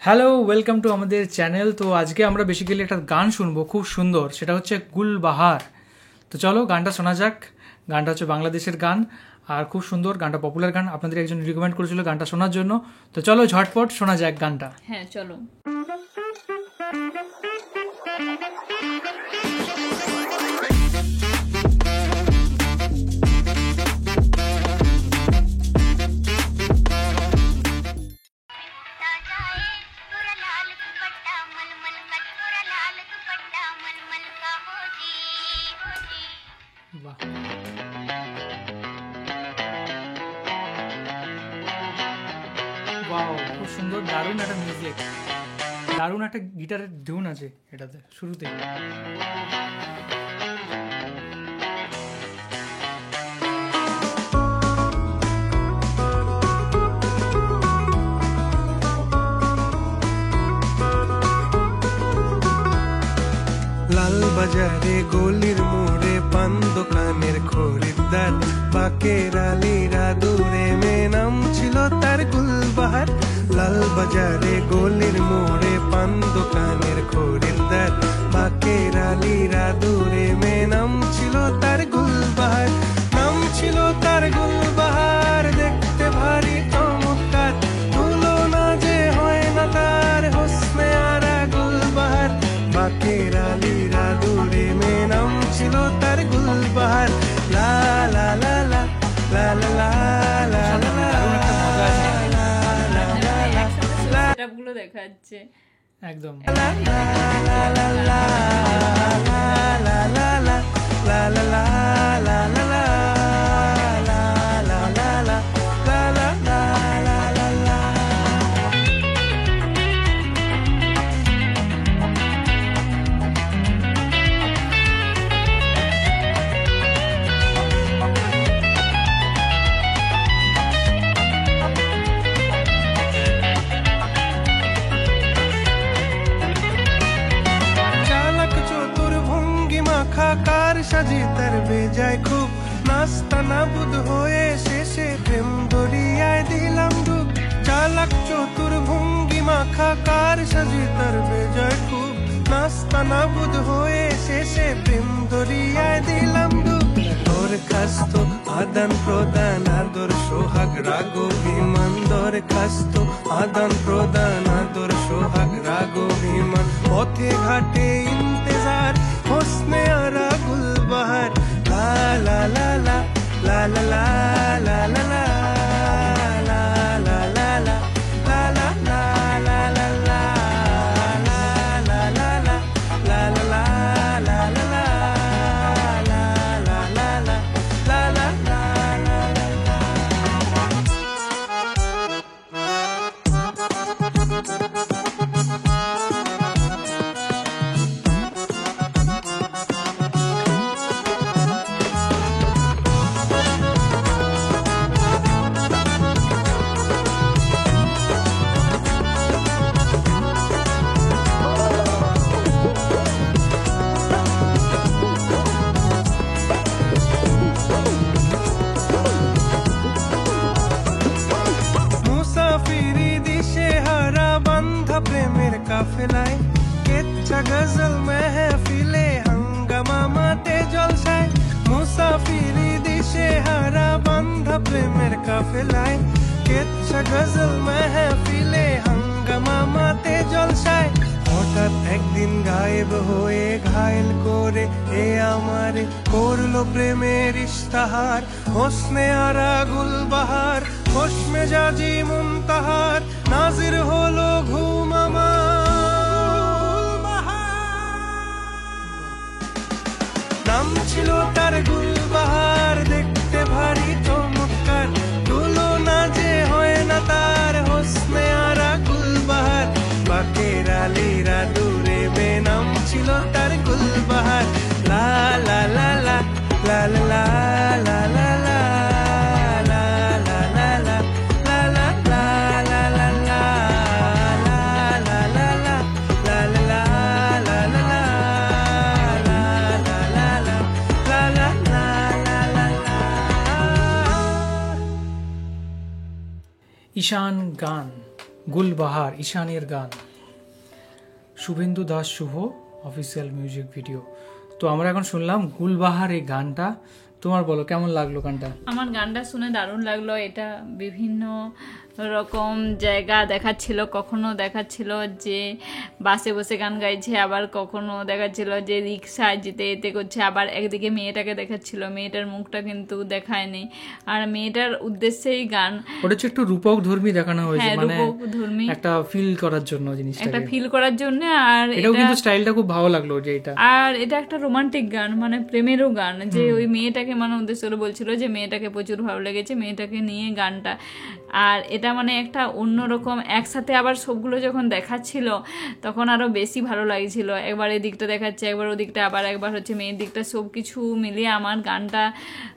Hello, welcome to আমাদের channel. তো আজকে আমরা বেসিক্যালি একটা গান শুনবো, খুব সুন্দর, সেটা হচ্ছে গুলবাহার। তো চলো গানটা শোনা যাক। গানটা হচ্ছে বাংলাদেশের গান আর খুব সুন্দর, গানটা পপুলার গান। আপনাদের একজন রিকমেন্ড করেছিল গানটা শোনার জন্য। তো চলো ঝটপট শোনা যাক গানটা। হ্যাঁ চলো। বাহ, ওয়াও, খুব সুন্দর, দারুণ একটা মিউজিক, দারুণ একটা গিটারের ধুন আছে এটাতে শুরুতে। লাল বাজারে গলির মোড়ে পান দোকানের খরিদ্দার, বাকের আলীরা দূরে মেয়ে নাম ছিল তার গুলবাহার। লাল বাজারে গলির মোড়ে পান দোকানের খরিদ্দার, বাকের আলীরা দূরে মেয়ে নাম ছিল তার গুলবাহার। নাম ছিল তার গুলবাহার, দেখতে ভারী চমৎকার, তুলনা যে হয় না তার হোসনে আরা গুলবাহার। বাকের আলীরা দূরে মেয়ে নাম ছিল তার গুলবাহার। লা লা লা লা লা লা লা লা সেটআপগুলো দেখাচ্ছে একদম কার সাজি তার বেজায় খুব, নাস্তা নাবুদ হয়ে শেষে প্রেম দরিয়ায় দিলাম ডুব। চালাক চতুর ভঙ্গি মাখা কার সাজি তার বেজায় খুব, নাস্তা নাবুদ হয়ে শেষে প্রেম দরিয়ায় দিলাম ডুব। দরখাস্ত আদান প্রদান আদর সোহাগ রাগ অভিমান, দরখাস্ত আদান প্রদান আদর সোহাগ রাগ অভিমান, পথে ঘাটে ইন্তেজার হোসনে আরা গুলবাহার। লা লা লা লা লা লা লা লা লা লা প্রেমের কাফেলায়, কেচ্ছা গজল মেহফিলে হাঙ্গামা মাতে জলসায়। মুসাফিরি দিশে হারা বান্ধা প্রেমের কাফেলায়, কেচ্ছা গজল মেহফিলে হাঙ্গামা মাতে জলসায়। হঠাৎ একদিন গায়েব হয়ে ঘায়েল করে এ আমারে করলো প্রেমের ইশতাহার। হোসনে আরা গুলবাহার, খোশ মেজাজি মুনতাহার, নাজির হলো ঘুম আমার। নাম ছিল তার গুলবাহার, দেখতে ভারী চমৎকার, তুলনা যে হয় না তার হোসনে আরা গুলবাহার। বাকের আলীরা দূরে মেয়ে নাম ছিল তার গুলবাহার। লা লা লা লা লা লা লা লা লা ঈশান গান। গুলবাহার ঈশানের গান, শুভেন্দু দাস শুভ অফিসিয়াল মিউজিক ভিডিও। তো আমরা এখন শুনলাম গুলবাহার এই গানটা। তোমার বলো কেমন লাগলো গানটা? আমার গানটা শুনে দারুণ লাগলো। এটা বিভিন্ন রকম জায়গা দেখাচ্ছিল, কখনো দেখাচ্ছিল যে বাসে বসে গান গাইছে, আবার কখনো দেখাচ্ছিল যে রিক্সায় যেতে যেতে করছে, আবার একদিকে মেয়েটাকে দেখাচ্ছিল, মেয়েটার মুখটা কিন্তু দেখায়নি, আর মেয়েটার উদ্দেশ্যেই গান। ওটা হচ্ছে একটু রূপক ধর্মী দেখানো হয়েছে, হ্যাঁ, মানে রূপকধর্মী একটা ফিল করার জন্য জিনিসটা, একটা ফিল করার জন্য। আর এটাও কিন্তু স্টাইলটা খুব ভালো লাগলো যে এটা, আর এটা একটা রোমান্টিক গান, মানে প্রেমেরও গান, যে ওই মেয়েটাকে মানে উদ্দেশ্য করে বলছিল যে মেয়েটাকে প্রচুর ভালো লেগেছে, মেয়েটাকে নিয়ে গানটা। আর এটা মানে একটা অন্যরকম, একসাথে আবার সবগুলো যখন দেখাচ্ছিল তখন আরো বেশি ভালো লাগছিল। একবার এই দিকটা দেখাচ্ছে, একবার ওই দিকটা, আবার একবার হচ্ছে মেয়ের দিকটা, সব কিছু মিলিয়ে আমার গানটা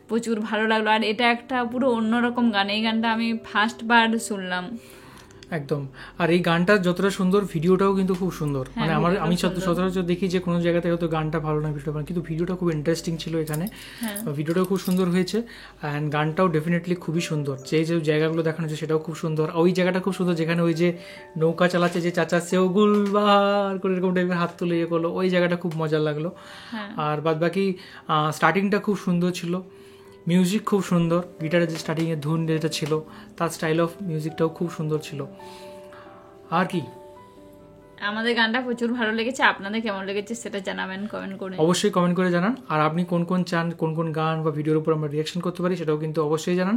প্রচুর ভালো লাগলো। আর এটা একটা পুরো অন্যরকম গান, এই গানটা আমি ফার্স্ট বার শুনলাম একদম। আর এই গানটা যতটা সুন্দর, ভিডিওটাও কিন্তু খুব সুন্দর। মানে আমি সচরাচর দেখি যে কোনো জায়গাতে হয়তো গানটা ভালো না, ভিডিওটা ভালো, কিন্তু ভিডিওটা খুব ইন্টারেস্টিং ছিল এখানে। ভিডিওটাও খুব সুন্দর হয়েছে, অ্যান্ড গানটাও ডেফিনেটলি খুবই সুন্দর। যে যে জায়গাগুলো দেখানো হচ্ছে সেটাও খুব সুন্দর। ওই জায়গাটা খুব সুন্দর যেখানে ওই যে নৌকা চালাচ্ছে যে চাচা, সেও গুলবাহার করে এরকম টাইপের হাত তুলে ইয়ে করলো, ওই জায়গাটা খুব মজা লাগলো। আর বাদ বাকি স্টার্টিংটা খুব সুন্দর ছিল, মিউজিক খুব সুন্দর, গিটারের যে স্টার্টিংয়ের ধুন যেটা ছিল, তার স্টাইল অফ মিউজিকটাও খুব সুন্দর ছিল। আর কি, আমাদের গানটা প্রচুর ভালো লেগেছে। আপনাদের কেমন লেগেছে সেটা জানাবেন কমেন্ট করে, অবশ্যই কমেন্ট করে জানান। আর আপনি কোন কোন চান, কোন কোন গান বা ভিডিওর উপর আমরা রিয়াকশন করতে পারি সেটাও কিন্তু অবশ্যই জানান।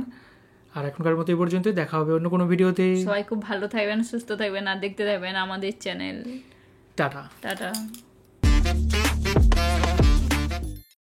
আর এখনকার মতো এই পর্যন্তই, দেখা হবে অন্য কোনো ভিডিওতে। সবাই খুব ভালো থাকবেন, সুস্থ থাকবেন, আর দেখতে থাকবেন আমাদের চ্যানেল। টাটা। টাটা।